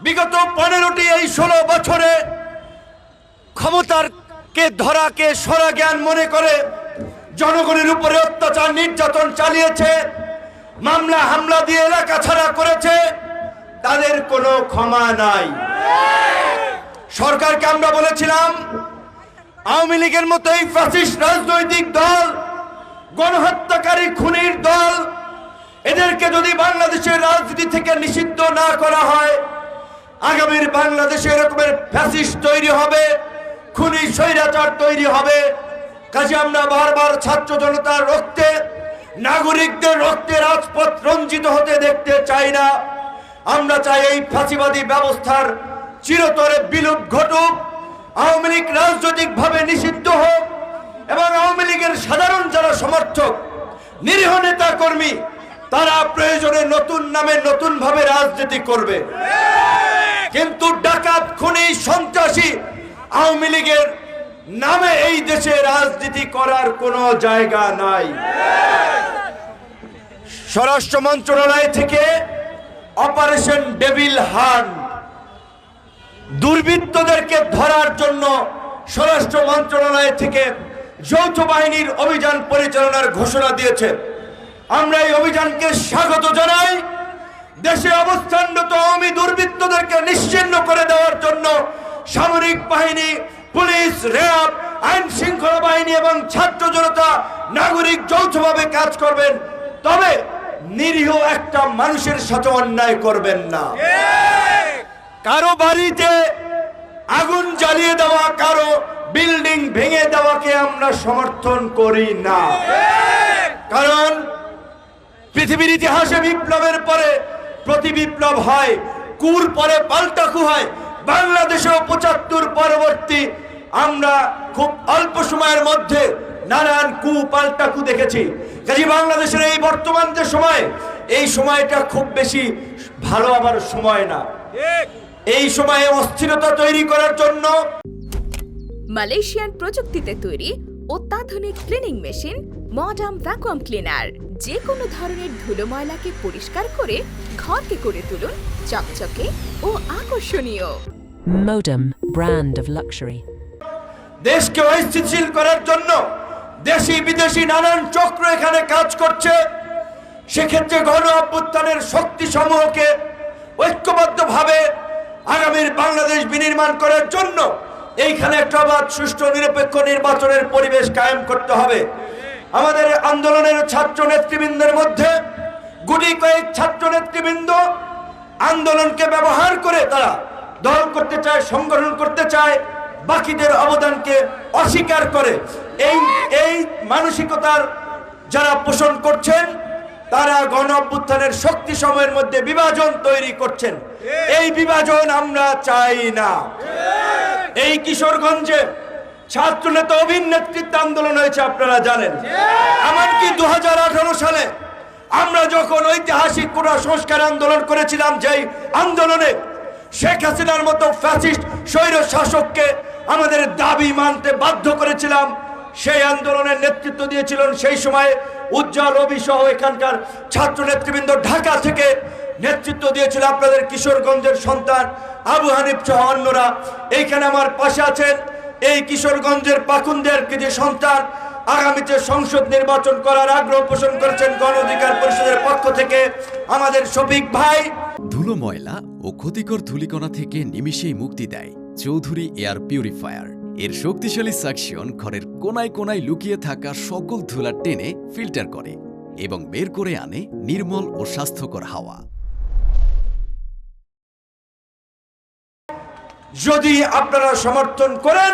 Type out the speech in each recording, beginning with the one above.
বিগত 15টি এই 16 বছরে ক্ষমতার কে ধরাকে সরা জ্ঞান মনে করে জনগণের উপরে অত্যাচার নির্যাতন চালিয়েছে, মামলা হামলা দিয়ে এলাকা ছাড়া করেছে, তাদের কোনো ক্ষমা নাই। সরকারকে আমরা বলেছিলাম আওয়ামী লীগের মতো এই ফ্যাসিস্ট রাজনৈতিক দল, গণহত্যাকারী খুনির দল, এদেরকে যদি বাংলাদেশের রাজনীতি থেকে নিষিদ্ধ না করা হয়, আগামীর বাংলাদেশে এরকমের ফ্যাসিস্ট তৈরি হবে, খুনি স্বৈরাচার তৈরি হবে। কাজে আমরা বারবার ছাত্র জনতার রক্তে, নাগরিকদের রক্তে রাজপথ রঞ্জিত হতে দেখতে চাই না। আমরা চাই এই ফাঁসিবাদী ব্যবস্থার চিরতরে বিলুপ ঘটুক, আওয়ামী লীগ রাজনৈতিকভাবে নিষিদ্ধ হোক এবং আওয়ামী লীগের সাধারণ যারা সমর্থক, নিরীহ নেতা কর্মী, তারা প্রয়োজনে নতুন নামে নতুন ভাবে রাজনীতি করবে। কিন্তু ডাকাত, খুনি, সন্ত্রাসী আওয়ামী লীগের নামে এই দেশে রাজনীতি করার কোনো জায়গা নাই। স্বরাষ্ট্র মন্ত্রণালয় থেকে অপারেশন ডেভিল হান্ট, দুর্বৃত্তদেরকে ধরার জন্য স্বরাষ্ট্র মন্ত্রণালয় থেকে যৌথ বাহিনীর অভিযান পরিচালনার ঘোষণা দিয়েছে। আমরা এই অভিযানকে স্বাগত জানাই। দেশে অবস্থানরত আওয়ামী দুর্বৃত্তদেরকে নিশ্চিহ্ন করে দেওয়ার জন্য সামরিক বাহিনী, পুলিশ, র্যাব, আইন শৃঙ্খলা বাহিনী এবং ছাত্র জনতা, নাগরিক যৌথভাবে কাজ করবেন। তবে নিরীহ একটা মানুষের সাথে অন্যায় করবেন না। কারো বাড়িতে আগুন জ্বালিয়ে দেওয়া, কারো বিল্ডিং ভেঙে দেওয়াকে আমরা সমর্থন করি না। কারণ পৃথিবীর ইতিহাসে বিপ্লবের পরে প্রতি বিপ্লব হয়, কুর পরে পাল্টা কু হয়। বাংলাদেশেও 75 পরবর্তী আমরা খুব অল্প সময়ের মধ্যে নানান কু পাল্টা কু দেখেছি। কাজে বাংলাদেশের এই বর্তমান যে সময়, এই সময়টা খুব বেশি ভালো আবার সময় না। এই সময়ে অস্থিরতা তৈরি করার জন্য মালয়েশিয়ান প্রযুক্তিতে তৈরি অত্যাধুনিক cleaning machine modern vacuum cleaner যে কোনো ধরনের ধুলো ময়লাকে পরিষ্কার করে ঘরকে করে তুলুন চকচকে ও আকর্ষণীয়। Modem, brand of luxury. দেশকে অস্থিতিশীল করার জন্য দেশি বিদেশি নানান চক্র এখানে কাজ করছে। সেক্ষেত্রে গণ অভ্যুত্থানের শক্তি সমূহকে ঐক্যবদ্ধভাবে আগামীর বাংলাদেশ বিনির্মাণ করার জন্য এইখানে একটা অবাধ, সুষ্ঠু, নিরপেক্ষ নির্বাচনের পরিবেশ কায়েম করতে হবে। আমাদের আন্দোলনের ছাত্র নেতৃবৃন্দের মধ্যে গুটি কয়েক ছাত্র নেতৃবৃন্দ আন্দোলনকে ব্যবহার করে তারা দল করতে চায়, সংগঠন করতে চায়, বাকিদের অবদানকে অস্বীকার করে। এই মানসিকতার যারা পোষণ করছেন, তারা গণ অভ্যুত্থানের শক্তি সময়ের মধ্যে বিভাজন তৈরি করছেন। এই বিভাজন আমরা চাই না। এই কিশোরগঞ্জে ছাত্র নেতা অভিন্ন নেতৃত্বে আন্দোলন হয়েছে, আপনারা জানেন। এমনকি 2018 সালে আমরা যখন ঐতিহাসিক কোটা সংস্কার আন্দোলন করেছিলাম, যেই আন্দোলনে শেখ হাসিনার মতো ফ্যাসিস্ট স্বৈর শাসককে আমাদের দাবি মানতে বাধ্য করেছিলাম, সেই আন্দোলনের নেতৃত্ব দিয়েছিলেন সেই সময় উজ্জ্বল রবি সহ এখানকার ছাত্র নেতৃবৃন্দ। ঢাকা থেকে নেতৃত্ব দিয়েছিল আপনাদের কিশোরগঞ্জের সন্তান আবু হানিফ সহ অন্যরা। এইখানে আমার পাশে আছেন এই কিশোরগঞ্জের পাকুন্দের কৃতি সন্তান, আগামীতে সংসদ নির্বাচন করার আগ্রহ পোষণ করেছেন গণ অধিকার পরিষদের পক্ষ থেকে আমাদের শফিক ভাই। ধুলো, ময়লা ও ক্ষতিকর ধূলিকণা থেকে নিমিষেই মুক্তি দেয় চৌধুরী এয়ার পিউরিফায়ার। এর শক্তিশালী সাকশন ঘরের কোনায় কোনায় লুকিয়ে থাকা সকল ধুলা টেনে ফিল্টার করে এবং বের করে আনে নির্মল ও স্বাস্থ্যকর হাওয়া। যদি আপনারা সমর্থন করেন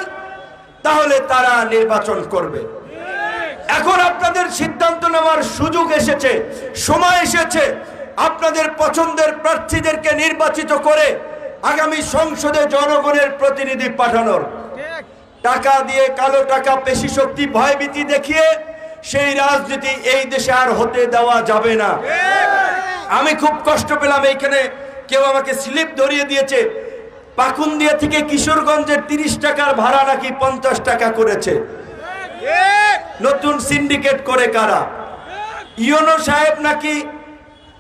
তাহলে তারা নির্বাচন করবে। এখন আপনাদের সিদ্ধান্ত নেওয়ার সুযোগ এসেছে, সময় এসেছে আপনাদের পছন্দের প্রার্থীদেরকে নির্বাচিত করে আগামী সংসদে জনগণের প্রতিনিধি পাঠানোর। টাকা দিয়ে, কালো টাকা, পেশি শক্তি, ভয়ভীতি দেখিয়ে সেই রাজনীতি এই দেশে আর হতে দেওয়া যাবে না। আমি খুব কষ্ট পেলাম, এইখানে কেউ আমাকে স্লিপ ধরিয়ে দিয়েছে, পাকুন্দিয়া থেকে কিশোরগঞ্জের 30 টাকার ভাড়া নাকি 50 টাকা করেছে। নতুন সিন্ডিকেট করে কারা? ইউনো সাহেব নাকি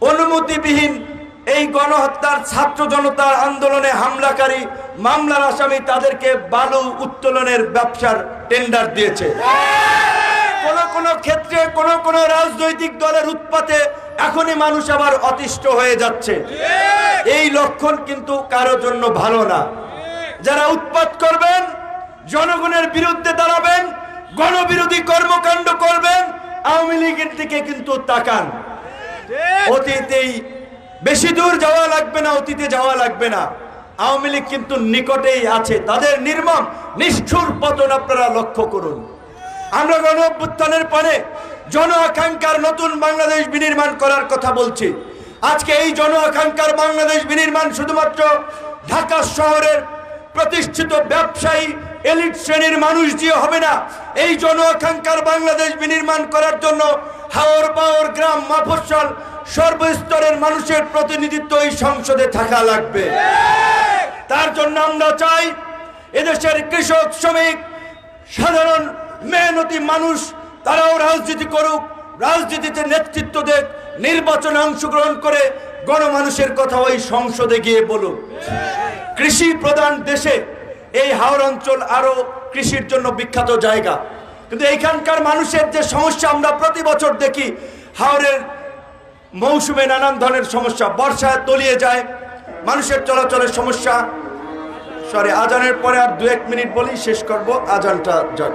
অনুমতিবিহীন এই গণহত্যার ছাত্র জনতার আন্দোলনে হামলাকারী মামলার আসামি তাদেরকে বালু উত্তোলনের ব্যবসার টেন্ডার দিয়েছে। কোন ক্ষেত্রে কোন রাজনৈতিক দলের উৎপাতে এখনই মানুষ আবার অতিষ্ঠ হয়ে যাচ্ছে। এই লক্ষণ কিন্তু কারোর জন্য ভালো না। যারা উৎপাত করবেন, জনগণের বিরুদ্ধে দাঁড়াবেন, গণবিরোধী কর্মকাণ্ড করবেন, আওয়ামী লীগের দিকে কিন্তু তাকান। অতীতেই বেশি দূর যাওয়া লাগবে না, অতীতে যাওয়া লাগবে না। আওয়ামী লীগ কিন্তু নিকটেই আছে, তাদের নির্মম নিষ্ঠুর পতন আপনারা লক্ষ্য করুন। আমরা গণ অভ্যুত্থানের পরে জন আকাঙ্ক্ষার নতুন বাংলাদেশ বিনির্মাণ করার কথা বলছি। আজকে এই জন আকাঙ্ক্ষার বাংলাদেশ বিনির্মাণ শুধুমাত্র ঢাকা শহরের প্রতিষ্ঠিত ব্যবসায়ী এলিট শ্রেণীর মানুষ দিয়ে হবে না। এই জন আকাঙ্ক্ষার বাংলাদেশ বিনির্মাণ করার জন্য হাওর পাওয়ার গ্রাম মফস্বল সর্বস্তরের মানুষের প্রতিনিধিত্ব এই সংসদে থাকা লাগবে। তার জন্য আমরা চাই এদেশের কৃষক, শ্রমিক, সাধারণ মেহনতি মানুষ তারাও রাজনীতি করুক, রাজনীতিতে নেতৃত্ব দেখ, নির্বাচনে অংশগ্রহণ করে গণমানুষের কথা ওই সংসদে গিয়ে বলুক। কৃষি প্রধান দেশে এই হাওর অঞ্চল আরো কৃষির জন্য বিখ্যাত জায়গা, কিন্তু এখানকার মানুষের যে সমস্যা আমরা প্রতি বছর দেখি, হাওরের মৌসুমে নানান ধরনের সমস্যা, বর্ষায় তলিয়ে যায়, মানুষের চলাচলের সমস্যা। আজানের পরে আর 2-1 মিনিট বলি, শেষ করব। আজানটা যাক।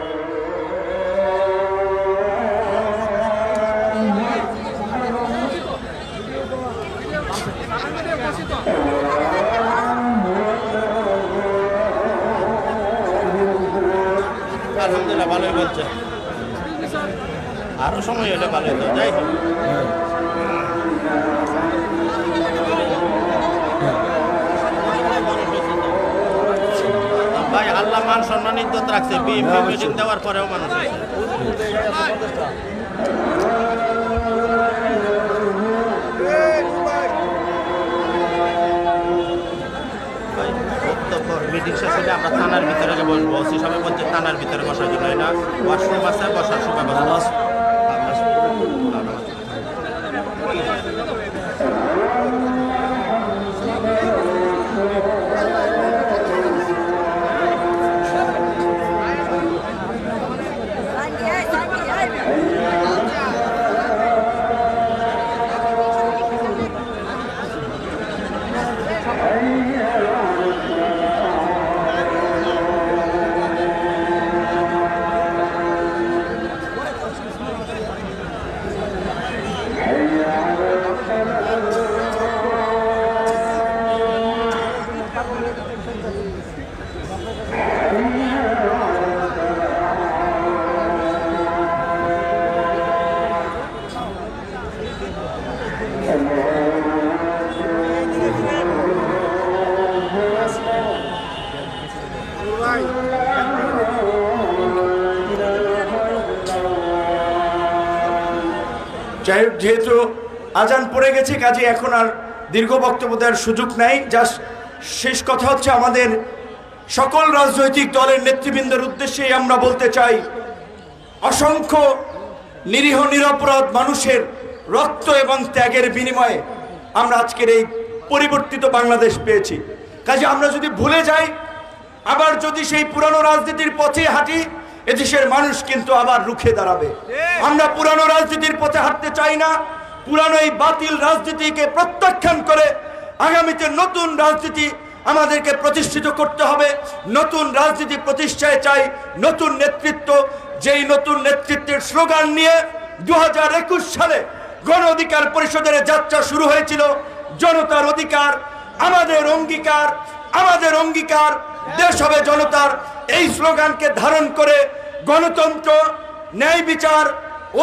আলহামদুলিল্লাহ ভালোই বলছে, আরো সময় হলে ভালো হতো। যাই হোক, ভাই আল্লাহ মান সম্মান ইজ্জত রাখছে, বিএনপি মিটিং দেওয়ার পরেও মানুষ মিটিং শেষ হলে আমরা থানার ভিতরে বসবো। ওসি সবাই বলছে থানার ভিতরে বসার জন্য, এটা ওয়াশরুম আছে, বসার সুব্যবস্থা। যেহেতু আজান পড়ে গেছে, কাজে এখন আর দীর্ঘ বক্তব্য দেওয়ার সুযোগ নাই। জাস্ট শেষ কথা হচ্ছে, আমাদের সকল রাজনৈতিক দলের নেতৃবৃন্দের উদ্দেশ্যে আমরা বলতে চাই, অসংখ্য নিরীহ নিরপরাধ মানুষের রক্ত এবং ত্যাগের বিনিময়ে আমরা আজকের এই পরিবর্তিত বাংলাদেশ পেয়েছি। কাজে আমরা যদি ভুলে যাই, আবার যদি সেই পুরানো রাজনীতির পথে হাঁটি, এদেশের মানুষ কিন্তু আবার রুখে দাঁড়াবে। আমরা পুরানো রাজনীতির পথে হাঁটতে চাই না। পুরানো এই বাতিল রাজনীতিকে প্রত্যাখ্যান করে আগামীতে নতুন রাজনীতি আমাদেরকে প্রতিষ্ঠিত করতে হবে। নতুন রাজনীতি প্রতিষ্ঠায় চাই নতুন নেতৃত্ব, যেই নতুন নেতৃত্বের স্লোগান নিয়ে 2021 সালে গণ অধিকার পরিষদের যাত্রা শুরু হয়েছিল। জনতার অধিকার আমাদের অঙ্গীকার, আমাদের অঙ্গীকার, দেশ হবে জনতার। এই স্লোগানকে ধারণ করে গণতন্ত্র, ন্যায় বিচার,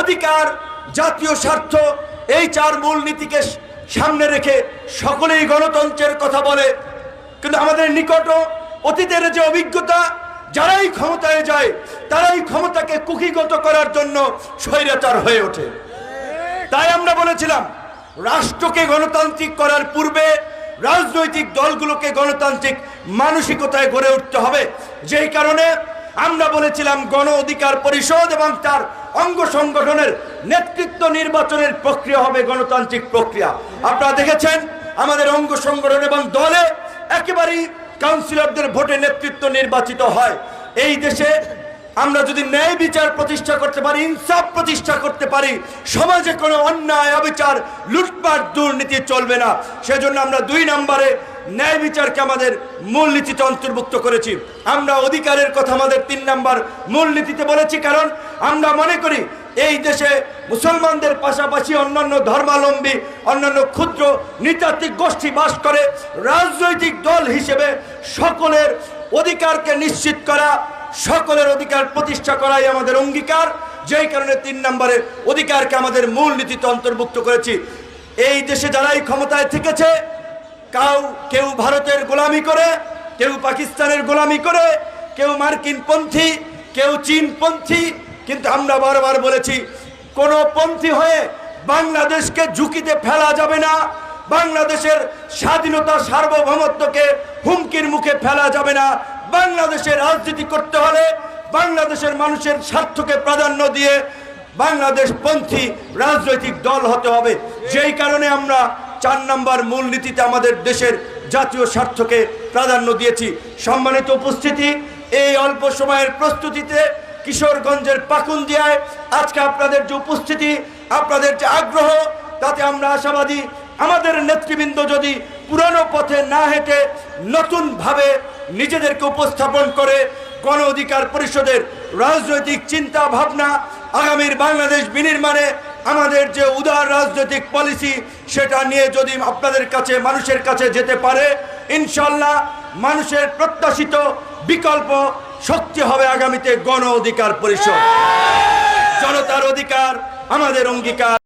অধিকার, জাতীয় স্বার্থ, এই 4 মূল নীতিকে সামনে রেখে সকলেই গণতন্ত্রের কথা বলে। কিন্তু আমাদের নিকট অতীতের যে অভিজ্ঞতা, যারাই ক্ষমতায় যায় তারাই ক্ষমতাকে কুক্ষিগত করার জন্য স্বৈরাচার হয়ে ওঠে। তাই আমরা বলেছিলাম, রাষ্ট্রকে গণতান্ত্রিক করার পূর্বে রাজনৈতিক দলগুলোকে গণতান্ত্রিক মানসিকতায় গড়ে উঠতে হবে। যেই কারণে আমরা বলেছিলাম, গণ অধিকার পরিষদ এবং তার অঙ্গ সংগঠনের নেতৃত্ব নির্বাচনের প্রক্রিয়া হবে গণতান্ত্রিক প্রক্রিয়া। আপনারা দেখেছেন আমাদের অঙ্গ সংগঠন এবং দলে একেবারেই কাউন্সিলরদের ভোটে নেতৃত্ব নির্বাচিত হয়। এই দেশে আমরা যদি ন্যায় বিচার প্রতিষ্ঠা করতে পারি, ইনসাফ প্রতিষ্ঠা করতে পারি, সমাজে কোনো অন্যায় অবিচার লুটপাট দুর্নীতি চলবে না। সেজন্য আমরা 2 নম্বরে ন্যায় বিচারকে আমাদের মূলনীতিতে অন্তর্ভুক্ত করেছি। আমরা অধিকারের কথা আমাদের 3 নম্বর মূলনীতিতে বলেছি, কারণ আমরা মনে করি এই দেশে মুসলমানদের পাশাপাশি অন্যান্য ধর্মাবলম্বী, অন্যান্য ক্ষুদ্র নৃতাত্ত্বিক গোষ্ঠী বাস করে। রাজনৈতিক দল হিসেবে সকলের অধিকারকে নিশ্চিত করা, সকলের অধিকার প্রতিষ্ঠা করাই আমাদের অঙ্গীকার। যেই কারণে 3 নম্বরে অধিকারকে আমাদের মূলনীতিতে অন্তর্ভুক্ত করেছি। এই দেশে যারাই ক্ষমতায় থেকেছে, কেউ ভারতের গোলামি করে, কেউ পাকিস্তানের গোলামি করে, কেউ মার্কিন পন্থী, কেউ চীন পন্থী, কিন্তু আমরা বারবার বলেছি কোন পন্থী হয়ে বাংলাদেশকে ঝুঁকিতে ফেলা যাবে না। বাংলাদেশের স্বাধীনতা সার্বভৌমত্বকে হুমকির মুখে ফেলা যাবে না। বাংলাদেশের রাজনীতি করতে হলে বাংলাদেশের মানুষের স্বার্থকে প্রাধান্য দিয়ে বাংলাদেশ পন্থী রাজনৈতিক দল হতে হবে। যেই কারণে আমরা 4 নম্বর মূলনীতিতে আমাদের দেশের জাতীয় স্বার্থকে প্রাধান্য দিয়েছি। সম্মানিত উপস্থিতি, এই অল্প সময়ের প্রস্তুতিতে কিশোরগঞ্জের পাকুন্দিয়ায় আজকে আপনাদের যে উপস্থিতি, আপনাদের যে আগ্রহ, তাতে আমরা আশাবাদী আমাদের নেতৃবৃন্দ যদি পুরানো পথে না হেঁটে নতুনভাবে নিজেদেরকে উপস্থাপন করে গণ অধিকার পরিষদের রাজনৈতিক চিন্তা ভাবনা, আগামীর বাংলাদেশ বিনির্মাণে আমাদের যে উদার রাজনৈতিক পলিসি, সেটা নিয়ে যদি আপনাদের কাছে, মানুষের কাছে যেতে পারে, ইনশাল্লাহ মানুষের প্রত্যাশিত বিকল্প শক্তি হবে আগামীতে গণ অধিকার পরিষদ। জনতার অধিকার আমাদের অঙ্গীকার।